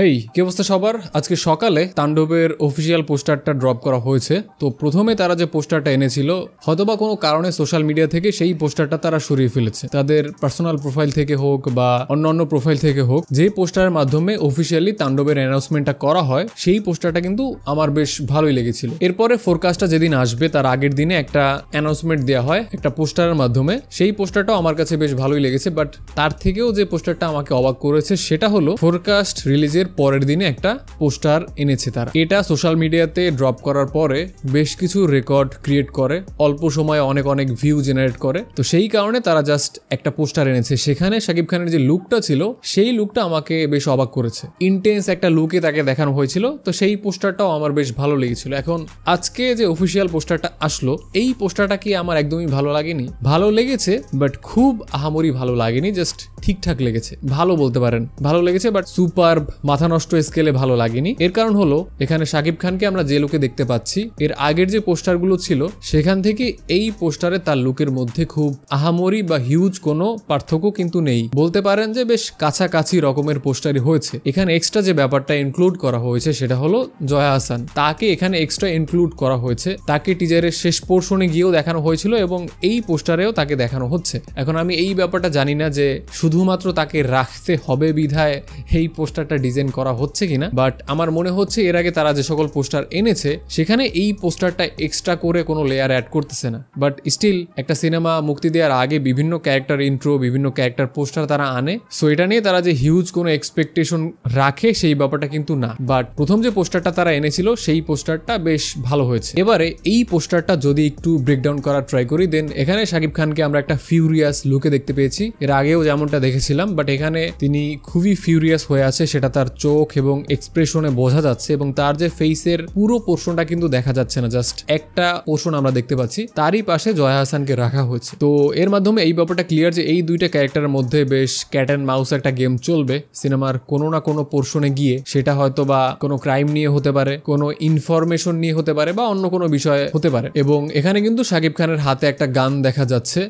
হেই কি অবস্থা সবার। আজকে সকালে তাণ্ডবের অফিসিয়াল পোস্টারটা ড্রপ করা হয়েছে। তো প্রথমে তারা যে পোস্টারটা এনেছিল হয়তোবা কোনো কারণে সোশ্যাল মিডিয়া থেকে সেই পোস্টারটা তারা সরিয়ে ফেলেছে, তাদের পার্সোনাল প্রোফাইল থেকে হোক বা অন্যান্য প্রোফাইল থেকে হোক। যে পোস্টারের মাধ্যমে অফিসিয়ালি তাণ্ডবের অ্যানাউন্সমেন্টটা করা হয় সেই পোস্টারটা কিন্তু আমার বেশ ভালোই লেগেছিল। এরপরে ফোরকাস্টটা যেদিন আসবে তার আগের দিনে একটা অ্যানাউন্সমেন্ট দেওয়া হয় একটা পোস্টারের মাধ্যমে, সেই পোস্টারটাও আমার কাছে বেশ ভালোই লেগেছে। বাট তার থেকেও যে পোস্টারটা আমাকে অবাক করেছে সেটা হলো ফোরকাস্ট রিলিজের পরের দিনে একটা পোস্টার এনেছে তারা। এটা সোশ্যাল মিডিয়াতে ড্রপ করার পরে বেশ কিছু রেকর্ড ক্রিয়েট করে, অল্প সময়ে অনেক অনেক ভিউ জেনারেট করে। তো সেই কারণে তারা জাস্ট একটা পোস্টার এনেছে। সেখানে শাকিব খানের যে লুকটা ছিল সেই লুকটা আমাকে বেশ অবাক করেছে। ইন্টেন্স একটা লুকে তাকে দেখানো হয়েছিল, তো সেই পোস্টারটাও আমার বেশ ভালো লেগেছিল। এখন আজকে যে অফিসিয়াল পোস্টারটা আসলো এই পোস্টারটা কি আমার একদমই ভালো লাগেনি? ভালো লেগেছে বাট খুব আহামরি ভালো লাগেনি, জাস্ট ঠিকঠাক লেগেছে, ভালো বলতে পারেন, ভালো লেগেছে বাট সুপার মাথা নষ্ট স্কেলে ভালো লাগেনি। এর কারণ হলো এখানে শাকিব খানকে আমরা যে লুকে দেখতে পাচ্ছি এর আগের যে পোস্টারগুলো ছিল সেখান থেকে এই পোস্টারে তার লুকের মধ্যে খুব আহামরি বা হিউজ কোনো পার্থক্য কিন্তু নেই। বলতে পারেন যে বেশ কাছাকাছি রকমের পোস্টারই হয়েছে। এখানে এক্সট্রা যে ব্যাপারটা ইনক্লুড করা হয়েছে সেটা হলো জয়া আহসান, তাকে এখানে এক্সট্রা ইনক্লুড করা হয়েছে। তাকে টিজারের শেষ পোর্শনে গিয়েও দেখানো হয়েছিল এবং এই পোস্টারেও তাকে দেখানো হচ্ছে। এখন আমি এই ব্যাপারটা জানি না যে শুধুমাত্র তাকে রাখতে হবে বিধায় এই পোস্টারটা ডিজাইন করা হচ্ছে কিনা, বাট আমার মনে হচ্ছে এর আগে তারা যে সকল পোস্টার এনেছে সেখানে এই পোস্টারটা এক্সট্রা করে কোনো লেয়ার অ্যাড করতেছে না। বাট স্টিল একটা সিনেমা মুক্তি দেওয়ার আগে বিভিন্ন ক্যারেক্টার ইন্ট্রো, বিভিন্ন ক্যারেক্টার পোস্টার তারা আনে। সো এটা নিয়ে তারা যে হিউজ কোনো এক্সপেকটেশন রাখে সেই ব্যাপারটা কিন্তু না। বাট প্রথম যে পোস্টারটা তারা এনেছিল সেই পোস্টারটা বেশ ভালো হয়েছে। এবারে এই পোস্টারটা যদি একটু ব্রেকডাউন করার ট্রাই করি, দেন এখানে শাকিব খানকে আমরা একটা ফিউরিয়াস লুকে দেখতে পেয়েছি। এর আগেও যেমনটা দেখেছিলাম, বাট এখানে তিনি খুবই ফিউরিয়াস হয়ে আছে, সেটা তার চোখ এবং এক্সপ্রেশনে বোঝা যাচ্ছে। এবং তার যে ফেসের পুরো পোর্শনটা কিন্তু দেখা যাচ্ছে না, জাস্ট একটা পোর্শন আমরা দেখতে পাচ্ছি। তারই পাশে জয়া হাসানকে রাখা হয়েছে। তো এর মাধ্যমে এই ব্যাপারটা ক্লিয়ার যে এই দুইটা ক্যারেক্টারের মধ্যে বেশ ক্যাট অ্যান্ড মাউস একটা গেম চলবে সিনেমার কোনো না কোনো পোর্শনে গিয়ে। সেটা হয়তো বা কোনো ক্রাইম নিয়ে হতে পারে, কোনো ইনফরমেশন নিয়ে হতে পারে, বা অন্য কোনো বিষয় হতে পারে। এবং এখানে কিন্তু শাকিব খানের হাতে একটা গান দেখা যাচ্ছে,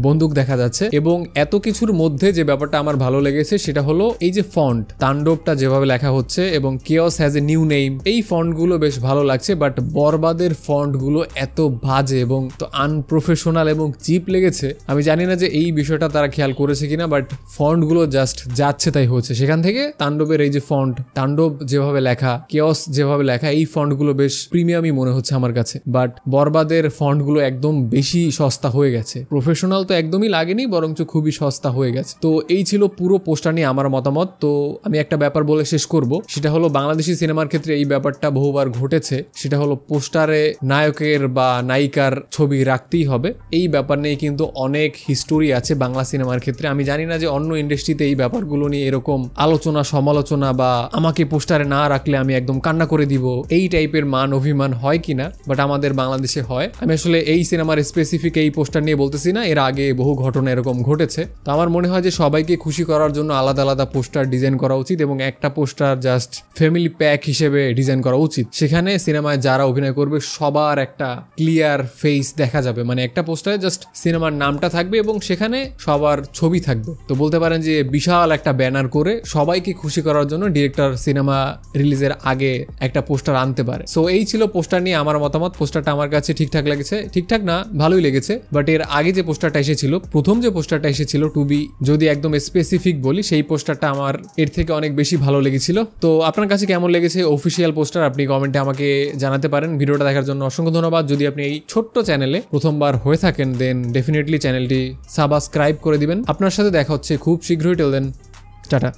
বন্দুক দেখা যাচ্ছে। এবং এত কিছুর মধ্যে যে ব্যাপারটা আমার ভালো লেগেছে সেটা হলো এই যে ফন্ট, তাণ্ডবটা যেভাবে লেখা হচ্ছে এবং chaos has a new name, এই ফন্টগুলো বেশ ভালো লাগছে। বাট বরবাদের ফন্টগুলো এত বাজে এবং তো আনপ্রফেশনাল এবং চিপ লেগেছে। আমি জানি না যে এই বিষয়টা তারা খেয়াল করেছে কিনা, বাট ফন্টগুলো জাস্ট যাচ্ছে তাই হচ্ছে। সেখান থেকে তাণ্ডবের এই যে ফন্ট, তাণ্ডব যেভাবে লেখা, কেওস যেভাবে লেখা, এই ফন্টগুলো বেশ প্রিমিয়ামই মনে হচ্ছে আমার কাছে। বাট বরবাদের ফন্টগুলো একদম বেশি সস্তা হয়ে গেছে। প্রফেশনাল তো একদমই লাগেনি, বরঞ্চ খুবই সস্তা হয়ে গেছে। তো এই ছিল পুরো পোস্টার নিয়ে আমার মতামত। তো আমি একটা ব্যাপার বলে শেষ করব, সেটা হলো বাংলাদেশি সিনেমার ক্ষেত্রে এই ব্যাপারটা বহুবার ঘটেছে। সেটা হলো পোস্টারে নায়কের বা নায়িকার ছবি রাখতেই হবে। এই ব্যাপার নিয়ে কিন্তু অনেক হিস্টোরি আছে বাংলা সিনেমার ক্ষেত্রে। আমি জানি না যে অন্য ইন্ডাস্ট্রিতে এই ব্যাপারগুলো নিয়ে এরকম আলোচনা সমালোচনা বা আমাকে পোস্টারে না রাখলে আমি একদম কান্না করে দিব এই টাইপের মান অভিমান হয় কিনা, বাট আমাদের বাংলাদেশে হয়। আমি আসলে এই সিনেমার স্পেসিফিক এই পোস্টার নিয়ে বলতেছি না, এর আগে বহু ঘটনা এরকম ঘটেছে। তো আমার মনে হয় যে সবাইকে খুশি করার জন্য আলাদা আলাদা পোস্টার ডিজাইন করা উচিত এবং একটা পোস্টার জাস্ট ফ্যামিলি প্যাক হিসেবে ডিজাইন করা উচিত। সেখানে সিনেমায় যারা অভিনয় করবে সবার একটা ক্লিয়ার ফেস দেখা যাবে, মানে একটা পোস্টারে জাস্ট সিনেমার নামটা থাকবে এবং সেখানে সবার ছবি থাকবে। তো বলতে পারেন যে বিশাল একটা ব্যানার করে সবাইকে খুশি করার জন্য ডিরেক্টর সিনেমা রিলিজের আগে একটা পোস্টার আনতে পারে। সো এই ছিল পোস্টার নিয়ে আমার মতামত। পোস্টারটা আমার কাছে ঠিকঠাক লেগেছে, ঠিকঠাক না ভালোই লেগেছে। বাট এর আগে যে পোস্টারটা এসেছিল, প্রথম যে পোস্টারটা এসেছিল টু বি যদি একদম স্পেসিফিক বলি, সেই পোস্টারটা আমার এর থেকে অনেক বেশি ভালো লেগেছিল। তো আপনার কাছে কেমন লেগেছে অফিসিয়াল পোস্টার আপনি কমেন্টে আমাকে জানাতে পারেন। ভিডিওটা দেখার জন্য অসংখ্য ধন্যবাদ। যদি আপনি এই ছোট্ট চ্যানেলে প্রথমবার হয়ে থাকেন দেন ডেফিনেটলি চ্যানেলটি সাবস্ক্রাইব করে দিবেন। আপনার সাথে দেখা হচ্ছে খুব শীঘ্রই। Till then, tata.